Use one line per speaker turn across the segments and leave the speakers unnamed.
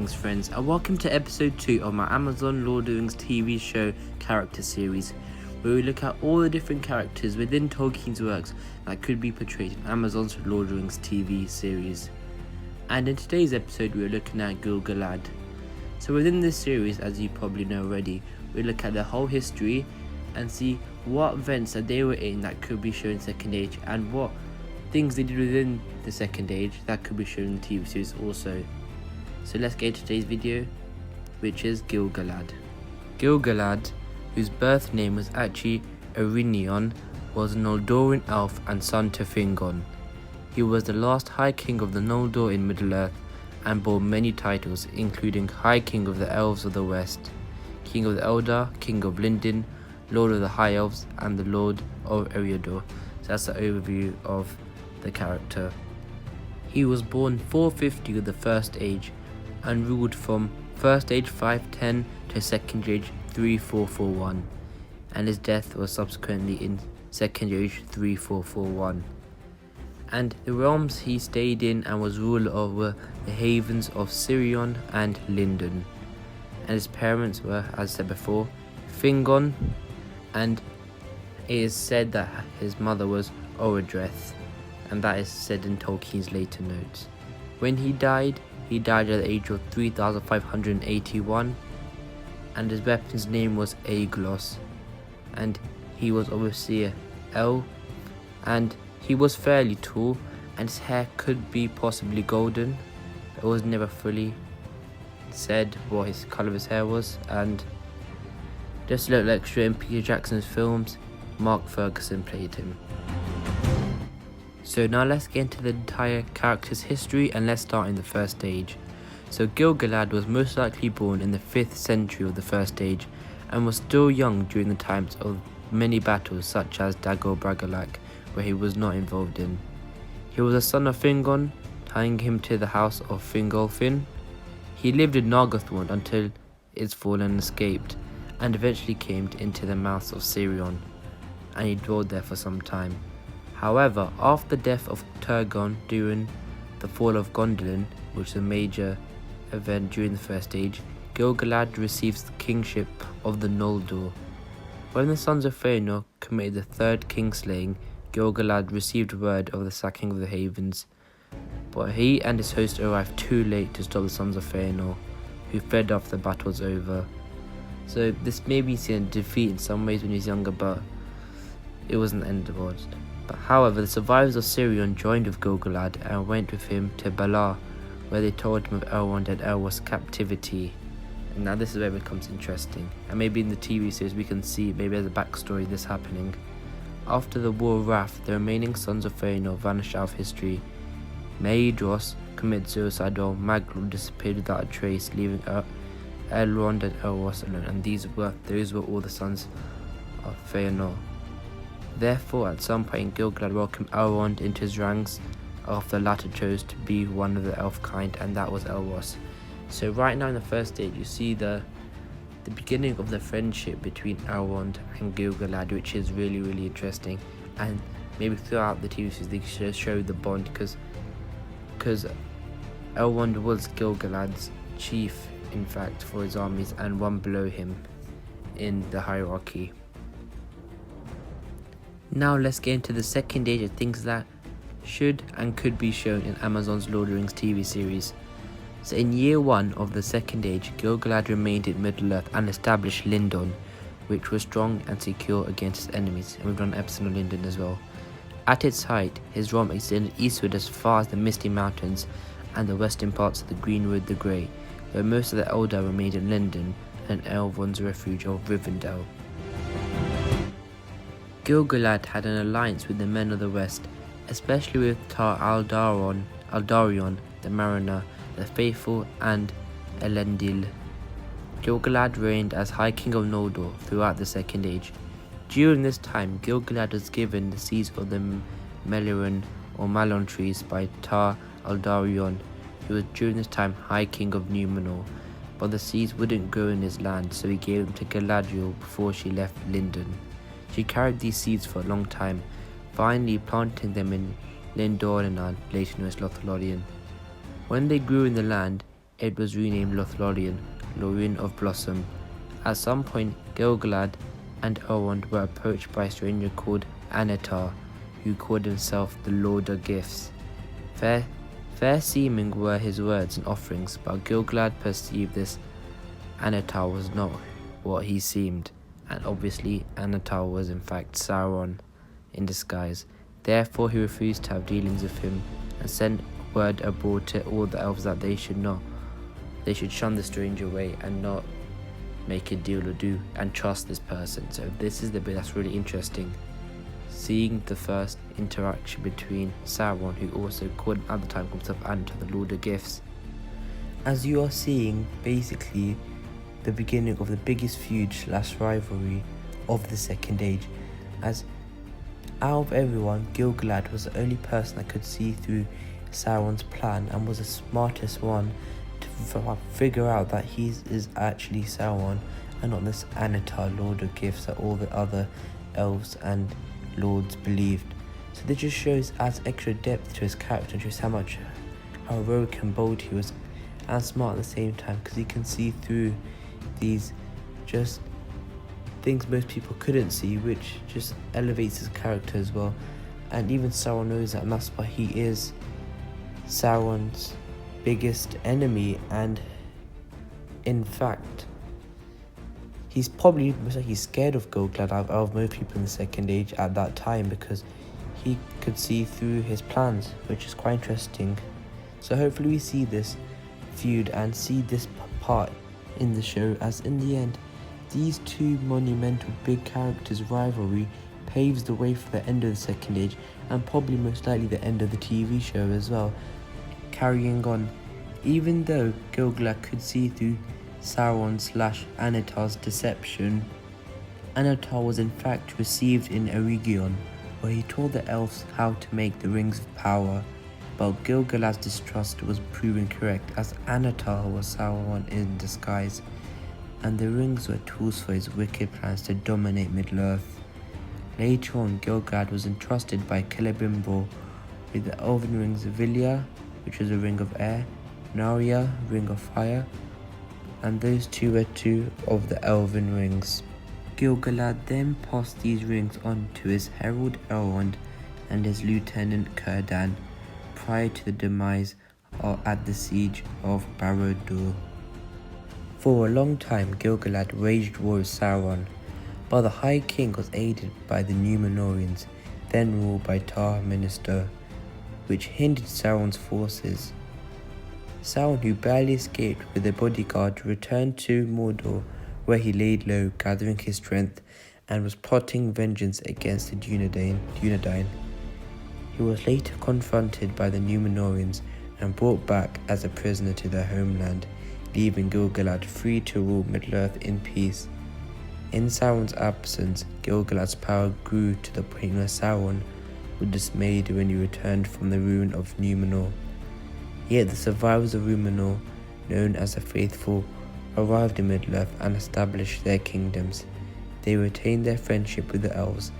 Greetings friends, and welcome to episode 2 of my Amazon Lord of the Rings TV show character series, where we look at all the different characters within Tolkien's works that could be portrayed in Amazon's Lord of the Rings TV series. And in today's episode we are looking at Galad. So within this series, as you probably know already, we look at their whole history and see what events that they were in that could be shown in Second Age, and what things they did within the Second Age that could be shown in the TV series also. So let's get into today's video, which is Galad. Galad, whose birth name was actually Erinion, was an Noldorian elf and son to Fingon. He was the last High King of the Noldor in Middle-earth and bore many titles, including High King of the Elves of the West, King of the Eldar, King of Lindon, Lord of the High Elves, and the Lord of Eriador. So that's the overview of the character. He was born 450 of the First Age and ruled from First Age 510 to Second Age 3441, and his death was subsequently in Second Age 3441. And the realms he stayed in and was ruler of were the havens of Sirion and Lindon, and his parents were, as said before, Fingon, and it is said that his mother was Orodreth, and that is said in Tolkien's later notes. When he died at the age of 3581, and his weapon's name was Aeglos, and he was obviously an elf, and he was fairly tall, and his hair could be possibly golden. It was never fully said what his colour of his hair was. And just a little extra in Peter Jackson's films, Mark Ferguson played him. So now let's get into the entire character's history, and let's start in the First Age. So Galad was most likely born in the 5th century of the First Age and was still young during the times of many battles such as Dagor Bragollach, where he was not involved in. He was a son of Fingon, tying him to the house of Fingolfin. He lived in Nargothrond until its fall and escaped, and eventually came into the mouths of Sirion, and he dwelled there for some time. However, after the death of Turgon during the fall of Gondolin, which is a major event during the First Age, Galad receives the kingship of the Noldor. When the Sons of Fëanor committed the third kingslaying, Galad received word of the sacking of the Havens, but he and his host arrived too late to stop the Sons of Fëanor, who fled after the battle was over. So this may be seen as defeat in some ways when he was younger, but it wasn't the end of the world. But however, the survivors of Sirion joined with Galad and went with him to Balar, where they told him of Elrond and Elw's captivity. And now this is where it becomes interesting, and maybe in the TV series we can see maybe as a backstory this happening. After the War of Wrath, the remaining Sons of Fëanor vanished out of history. Maedhros committed suicide while Maglor disappeared without a trace, leaving Elrond and Elros alone, and those were all the Sons of Fëanor. Therefore, at some point, Galad welcomed Elrond into his ranks after the latter chose to be one of the elf kind, and that was Elros. So right now in the First Age, you see the beginning of the friendship between Elrond and Galad, which is really, really interesting. And maybe throughout the TV series they should show the bond, because Elrond was Galad's chief, in fact, for his armies, and one below him in the hierarchy. Now let's get into the Second Age of things that should and could be shown in Amazon's Lord of the Rings TV series. So in year 1 of the Second Age, Galad remained in Middle-earth and established Lindon, which was strong and secure against his enemies, and we've done an episode on Lindon as well. At its height, his realm extended eastward as far as the Misty Mountains and the western parts of the Greenwood the Grey, where most of the Eldar remained in Lindon and Elrond's refuge of Rivendell. Galad had an alliance with the men of the West, especially with Tar Aldarion, the Mariner, the Faithful, and Elendil. Galad reigned as High King of Noldor throughout the Second Age. During this time, Galad was given the seeds of the Meliran or Malon trees by Tar Aldarion, who was during this time High King of Numenor, but the seeds wouldn't grow in his land, so he gave them to Galadriel before she left Lindon. She carried these seeds for a long time, finally planting them in Lindornan, later known as Lothlorien. When they grew in the land, it was renamed Lothlorien, Lorien of Blossom. At some point, Gil-galad and Elrond were approached by a stranger called Annatar, who called himself the Lord of Gifts. Fair seeming were his words and offerings, but Gil-galad perceived this Annatar was not what he seemed, and obviously Annatar was in fact Sauron in disguise. Therefore he refused to have dealings with him and sent word abroad to all the elves that they should shun the stranger away and not make a deal or do and trust this person. So this is the bit that's really interesting. Seeing the first interaction between Sauron, who also called at the time himself Annatar, the Lord of Gifts. As you are seeing basically the beginning of the biggest feud / rivalry of the Second Age, as out of everyone, Gil-galad was the only person that could see through Sauron's plan and was the smartest one to figure out that he is actually Sauron and not this Annatar, Lord of Gifts, that all the other elves and lords believed. So this just adds extra depth to his character and shows how heroic and bold he was, and smart at the same time, because he can see through these just things most people couldn't see, which just elevates his character as well. And even Sauron knows that, and that's why he is Sauron's biggest enemy. And in fact, he's probably scared of Gil-galad out of most people in the Second Age at that time, because he could see through his plans, which is quite interesting. So hopefully we see this feud and see this part in the show, as in the end these two monumental big characters' rivalry paves the way for the end of the Second Age, and probably most likely the end of the TV show as well. Carrying on, even though Gil-galad could see through Sauron / Annatar's deception, Annatar was in fact received in Eregion, where he taught the elves how to make the Rings of Power. But Gil-galad's distrust was proven correct, as Annatar was Sauron in disguise, and the rings were tools for his wicked plans to dominate Middle-earth. Later on, Gil-galad was entrusted by Celebrimbor with the elven rings Vilya, which was a ring of air, Narya, ring of fire, and those two were two of the elven rings. Gil-galad then passed these rings on to his herald Elrond and his lieutenant Círdan, prior to the demise at the siege of Barad-dûr. For a long time, Gil-galad waged war with Sauron, but the High King was aided by the Númenóreans, then ruled by Tar-Minster, which hindered Sauron's forces. Sauron, who barely escaped with a bodyguard, returned to Mordor, where he laid low, gathering his strength, and was plotting vengeance against the Dunedain. He was later confronted by the Númenóreans and brought back as a prisoner to their homeland, leaving Gil-galad free to rule Middle-earth in peace. In Sauron's absence, Gil-galad's power grew to the point where Sauron was dismayed when he returned from the ruin of Númenor. Yet the survivors of Númenor, known as the Faithful, arrived in Middle-earth and established their kingdoms. They retained their friendship with the elves,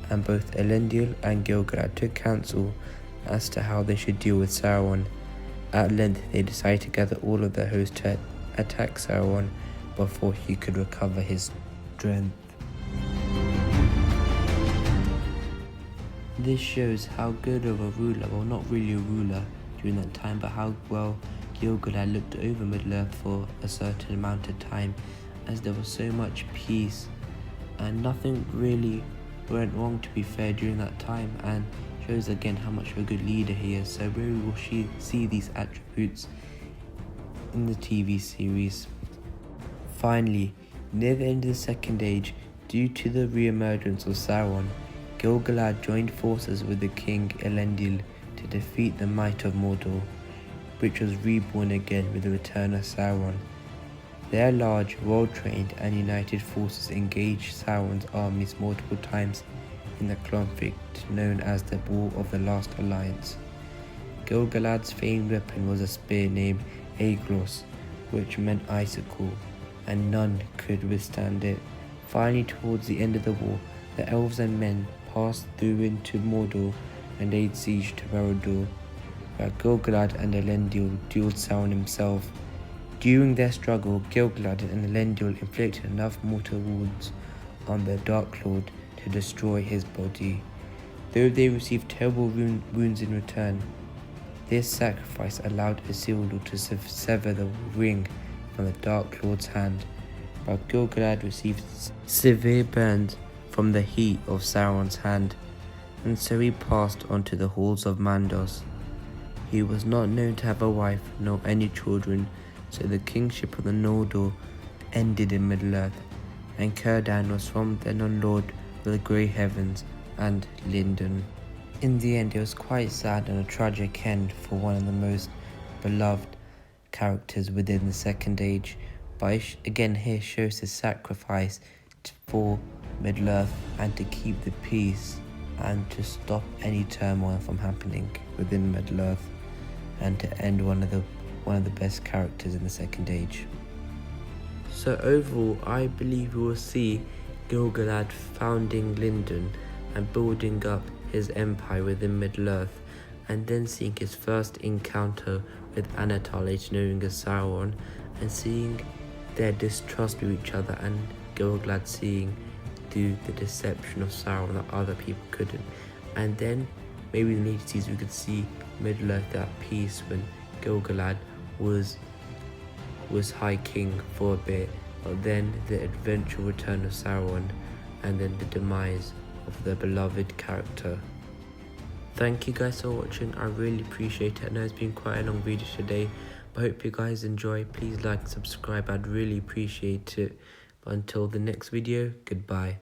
and both Elendil and Gil-galad took counsel as to how they should deal with Sauron. At length they decided to gather all of their host to attack Sauron before he could recover his strength. This shows how good of a ruler, well, not really a ruler during that time, but how well Gil-galad looked over Middle-earth for a certain amount of time, as there was so much peace and nothing really went wrong, to be fair, during that time, and shows again how much of a good leader he is. So where will she see these attributes in the TV series? Finally, near the end of the Second Age, due to the re-emergence of Sauron, Gil-galad joined forces with the king Elendil to defeat the might of Mordor, which was reborn again with the return of Sauron. Their large, well-trained and united forces engaged Sauron's armies multiple times in the conflict known as the War of the Last Alliance. Gil-galad's famed weapon was a spear named Aeglos, which meant icicle, and none could withstand it. Finally, towards the end of the war, the elves and men passed through into Mordor and laid siege to Barad-dûr, where Gil-galad and Elendil duelled Sauron himself. During their struggle, Galad and Elendil inflicted enough mortal wounds on the Dark Lord to destroy his body. Though they received terrible wounds in return, this sacrifice allowed Isildur to sever the ring from the Dark Lord's hand, while Galad received severe burns from the heat of Sauron's hand, and so he passed on to the halls of Mandos. He was not known to have a wife nor any children, so the kingship of the Noldor ended in Middle-earth, and Círdan was from then on lord of the grey heavens and Lindon. In the end, it was quite sad and a tragic end for one of the most beloved characters within the Second Age, but again here shows his sacrifice for Middle-earth and to keep the peace and to stop any turmoil from happening within Middle-earth, and to end one of the best characters in the Second Age. So overall, I believe we will see Galad founding Lindon and building up his empire within Middle-earth, and then seeing his first encounter with Annatar, later known as Sauron, and seeing their distrust with each other, and Galad seeing through the deception of Sauron that other people couldn't. And then maybe in the later seasons we could see Middle-earth at peace when Galad was High King for a bit, but then the eventual return of Sauron, and then the demise of the beloved character. Thank you guys for watching. I really appreciate it. I know it's been quite a long video today, but I hope you guys enjoy. Please like and subscribe. I'd really appreciate it. But until the next video, goodbye.